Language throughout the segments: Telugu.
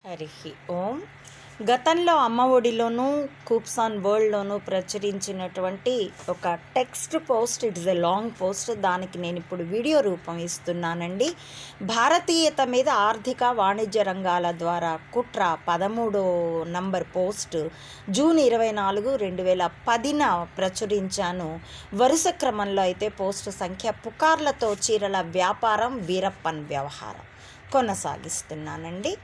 హరి ఓం. గతంలో అమ్మ ఒడిలోనూ కూప్సాన్ వరల్డ్లోనూ ప్రచురించినటువంటి ఒక text post, it is a long post, దానికి నేను ఇప్పుడు వీడియో రూపం ఇస్తున్నానండి. భారతీయత మీద ఆర్థిక వాణిజ్య రంగాల ద్వారా కుట్ర 13వ నంబర్ పోస్ట్ జూన్ 24, 2010న ప్రచురించాను. వరుస క్రమంలో అయితే పోస్టు సంఖ్య పుకార్లతో చీరల వ్యాపారం వీరప్పన్ వ్యవహారం కొనసాగిస్తున్నానండి.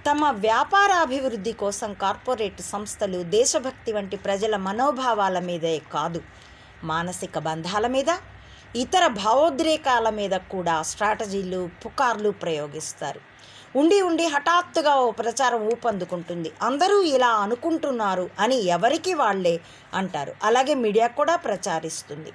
తమ వ్యాపార అభివృద్ధి కోసం కార్పొరేట్ సంస్థలు దేశభక్తి వంటి ప్రజల మనోభావాల మీదే కాదు, మానసిక బంధాల మీద, ఇతర భావోద్రేకాల మీద కూడా స్ట్రాటజీలు, పుకార్లు ప్రయోగిస్తారు. ఉండి హఠాత్తుగా ఓ ప్రచారం ఊపందుకుంటుంది. అందరూ ఇలా అనుకుంటున్నారు అని ఎవరికి వాళ్ళే అంటారు. అలాగే మీడియా కూడా ప్రచారిస్తుంది.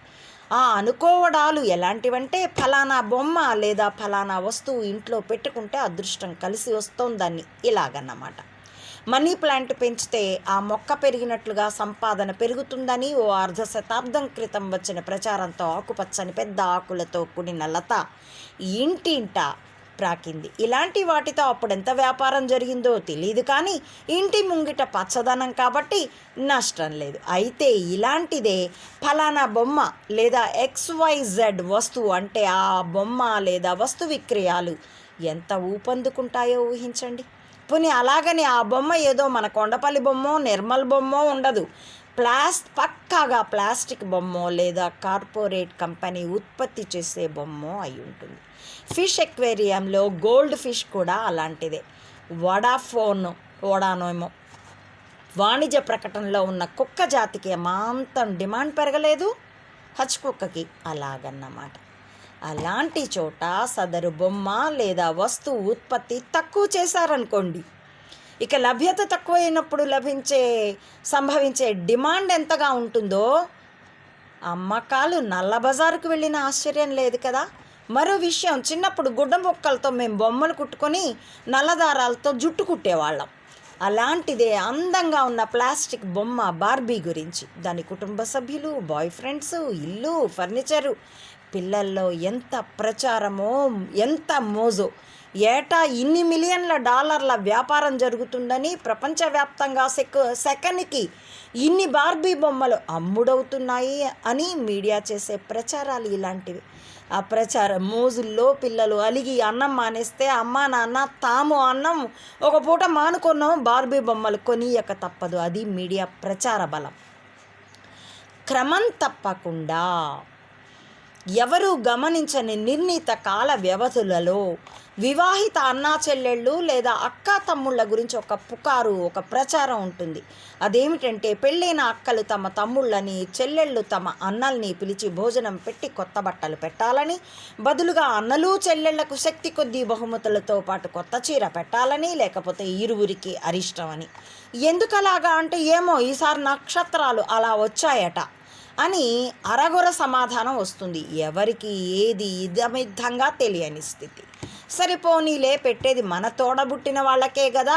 ఆ అనుకోవడాలు ఎలాంటివంటే, ఫలానా బొమ్మ లేదా ఫలానా వస్తువు ఇంట్లో పెట్టుకుంటే అదృష్టం కలిసి వస్తోందని, ఇలాగన్నమాట. మనీ ప్లాంట్ పెంచితే ఆ మొక్క పెరిగినట్లుగా సంపాదన పెరుగుతుందని ఓ అర్ధ శతాబ్దం క్రితం వచ్చిన ప్రచారంతో ఆకుపచ్చని పెద్ద ఆకులతో కూడిన లత ఇంటింట ప్రాకింది. ఇలాంటి వాటితో అప్పుడు ఎంత వ్యాపారం జరిగిందో తెలియదు, కానీ ఇంటి ముంగిట పచ్చదనం కాబట్టి నష్టం లేదు. అయితే ఇలాంటిదే ఫలానా బొమ్మ లేదా XYZ వస్తువు అంటే ఆ బొమ్మ లేదా వస్తు విక్రయాలు ఎంత ఊపందుకుంటాయో ఊహించండి. పోనీ అలాగని ఆ బొమ్మ ఏదో మన కొండపల్లి బొమ్మో నిర్మల్ బొమ్మో ఉండదు. పక్కాగా ప్లాస్టిక్ బొమ్మో లేదా కార్పొరేట్ కంపెనీ ఉత్పత్తి చేసే బొమ్మో అయి ఉంటుంది. ఫిష్ ఎక్వేరియంలో గోల్డ్ ఫిష్ కూడా అలాంటిదే. వడానోమో వాణిజ్య ప్రకటనలో ఉన్న కుక్క జాతికి ఏమాంతం డిమాండ్ పెరగలేదు, హచ్ కుక్కకి అలాగన్నమాట. అలాంటి చోట సదరు బొమ్మ లేదా వస్తువు ఉత్పత్తి తక్కువ చేశారనుకోండి, ఇక లభ్యత తక్కువైనప్పుడు సంభవించే డిమాండ్ ఎంతగా ఉంటుందో అమ్మకాలు నల్ల బజారుకు వెళ్ళిన ఆశ్చర్యం లేదు కదా. మరో విషయం, చిన్నప్పుడు గుడ్డ ముక్కలతో మేము బొమ్మలు కుట్టుకొని నల్లదారాలతో జుట్టు కుట్టేవాళ్ళం. అలాంటిదే అందంగా ఉన్న ప్లాస్టిక్ బొమ్మ బార్బీ గురించి. దాని కుటుంబ సభ్యులు, బాయ్ ఫ్రెండ్స్, ఇల్లు, ఫర్నిచరు, పిల్లల్లో ఎంత ప్రచారమో, ఎంత మోజో. ఏటా ఇన్ని మిలియన్ల డాలర్ల వ్యాపారం జరుగుతుందని, ప్రపంచవ్యాప్తంగా సెకన్కి ఇన్ని బార్బీ బొమ్మలు అమ్ముడవుతున్నాయి అని మీడియా చేసే ప్రచారాలు ఇలాంటివి. ఆ ప్రచార మోజుల్లో పిల్లలు అలిగి అన్నం మానేస్తే అమ్మా నాన్న తాము అన్నం ఒక పూట మానుకున్నాం బార్బీ బొమ్మలు కొనియక తప్పదు. అది మీడియా ప్రచార బలం. క్రమం తప్పకుండా ఎవరూ గమనించని నిర్ణీత కాల వ్యవధులలో వివాహిత అన్నా చెల్లెళ్ళు లేదా అక్కా తమ్ముళ్ళ గురించి ఒక పుకారు, ఒక ప్రచారం ఉంటుంది. అదేమిటంటే, పెళ్ళైన అక్కలు తమ తమ్ముళ్ళని, చెల్లెళ్ళు తమ అన్నల్ని పిలిచి భోజనం పెట్టి కొత్త బట్టలు పెట్టాలని, బదులుగా అన్నలు చెల్లెళ్లకు శక్తి కొద్దీ బహుమతులతో పాటు కొత్త చీర పెట్టాలని, లేకపోతే ఇరువురికి అరిష్టమని. ఎందుకలాగా అంటే, ఏమో ఈసారి నక్షత్రాలు అలా వచ్చాయట అని అరగొర సమాధానం వస్తుంది. ఎవరికి ఏది ఇదమిద్దంగా తెలియని స్థితి. సరిపోనీలే, పెట్టేది మన తోడబుట్టిన వాళ్ళకే కదా,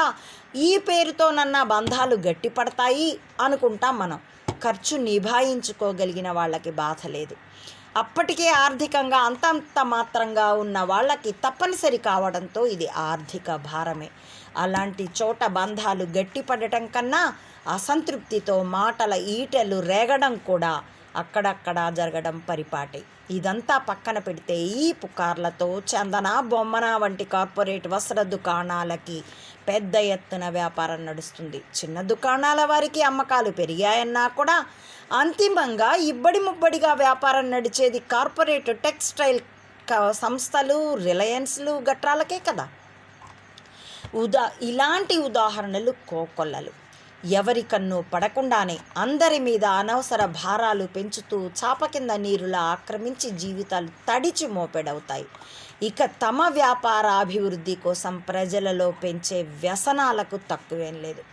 ఈ పేరుతోనన్నా బంధాలు గట్టిపడతాయి అనుకుంటాం మనం. ఖర్చు నిభాయించుకోగలిగిన వాళ్ళకి బాధ లేదు. అప్పటికే ఆర్థికంగా అంతంత మాత్రంగా ఉన్న వాళ్ళకి తప్పనిసరి కావడంతో ఇది ఆర్థిక భారమే. అలాంటి చోట బంధాలు గట్టిపడటం కన్నా అసంతృప్తితో మాటల ఈటెలు రేగడం కూడా అక్కడక్కడ జరగడం పరిపాటి. ఇదంతా పక్కన పెడితే ఈ పుకార్లతో చందన, బొమ్మన వంటి కార్పొరేట్ వస్త్ర దుకాణాలకి పెద్ద ఎత్తున వ్యాపారం నడుస్తుంది. చిన్న దుకాణాల వారికి అమ్మకాలు పెరిగాయన్నా కూడా అంతిమంగా ఇబ్బడి ముబ్బడిగా వ్యాపారం నడిచేది కార్పొరేట్ టెక్స్టైల్ సంస్థలు, రిలయన్స్లు, గట్రాలకే కదా. ఇలాంటి ఉదాహరణలు కోకొల్లలు. ఎవరి కన్ను పడకుండానే అందరి మీద అనవసర భారాలు పెంచుతూ చాప కింద నీరులా ఆక్రమించి జీవితాలు తడిచి మోపెడవుతాయి. ఇక తమ వ్యాపార అభివృద్ధి కోసం ప్రజలలో పెంచే వ్యసనాలకు తక్కువేం లేదు.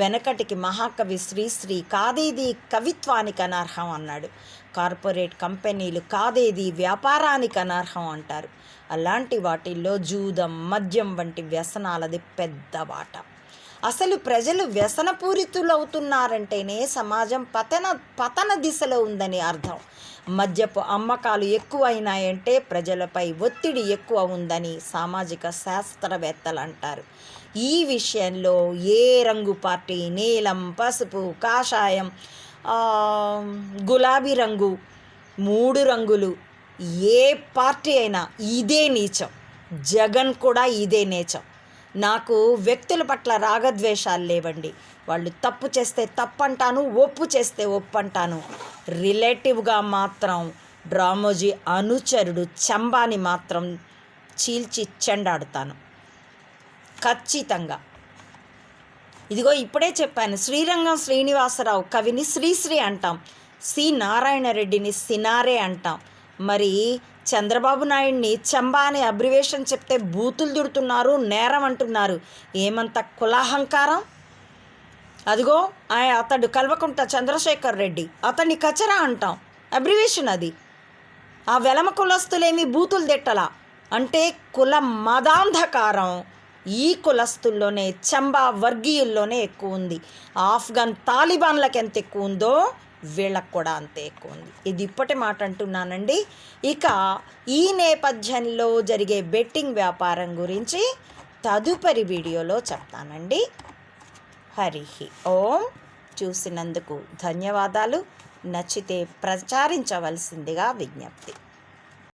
వెనకటికి మహాకవి శ్రీశ్రీ కాదేది కవిత్వానికి అనర్హం అన్నాడు. కార్పొరేట్ కంపెనీలు కాదేది వ్యాపారానికి అనర్హం అంటారు. అలాంటి వాటిల్లో జూదం, మద్యం వంటి వ్యసనాలది పెద్ద వాట. అసలు ప్రజలు వ్యసనపూరితులవుతున్నారంటేనే సమాజం పతన దిశలో ఉందని అర్థం. మద్యపు అమ్మకాలు ఎక్కువైనాయంటే ప్రజలపై ఒత్తిడి ఎక్కువ ఉందని సామాజిక శాస్త్రవేత్తలు అంటారు. ఈ విషయంలో ఏ రంగు పార్టీ, నీలం, పసుపు, కాషాయం, గులాబీ రంగు, 3 రంగులు, ఏ పార్టీ అయినా ఇదే నీచం. జగన్ కూడా ఇదే నీచం. నాకు వ్యక్తుల పట్ల రాగద్వేషాలు లేవండి. వాళ్ళు తప్పు చేస్తే తప్పు అంటాను, ఒప్పు చేస్తే ఒప్పు అంటాను. రిలేటివ్గా మాత్రం డ్రామోజీ అనుచరుడు చంబాని మాత్రం చీల్చి చెండాడుతాను ఖచ్చితంగా. ఇదిగో ఇప్పుడే చెప్పాను, శ్రీరంగం శ్రీనివాసరావు కవిని శ్రీశ్రీ అంటాం, సి నారాయణ రెడ్డిని సినారే అంటాం. మరి చంద్రబాబు నాయుడిని చంబా అనే అబ్రివేషన్ చెప్తే బూతులు దుడుతున్నారు, నేరం అంటున్నారు. ఏమంత కులాహంకారం! అదిగో అతడు కల్వకుంట చంద్రశేఖర్ రెడ్డి, అతన్ని కచరా అంటాం, అబ్రివేషన్ అది. ఆ వెలమ కులస్తులేమి బూతులు తిట్టలా అంటే కుల మదాంధకారం ఈ కులస్తుల్లోనే, చంబా వర్గీయుల్లోనే ఎక్కువ ఉంది. ఆఫ్ఘన్ తాలిబాన్లకు ఎంత ఎక్కువ ఉందో వీళ్ళకు కూడా అంతే ఎక్కువ ఉంది. ఇది ఇప్పటి మాట అంటున్నానండి. ఇక ఈ నేపథ్యంలో జరిగే బెట్టింగ్ వ్యాపారం గురించి తదుపరి వీడియోలో చెప్తానండి. హరి ఓం. చూసినందుకు ధన్యవాదాలు. నచ్చితే ప్రచారించవలసిందిగా విజ్ఞప్తి.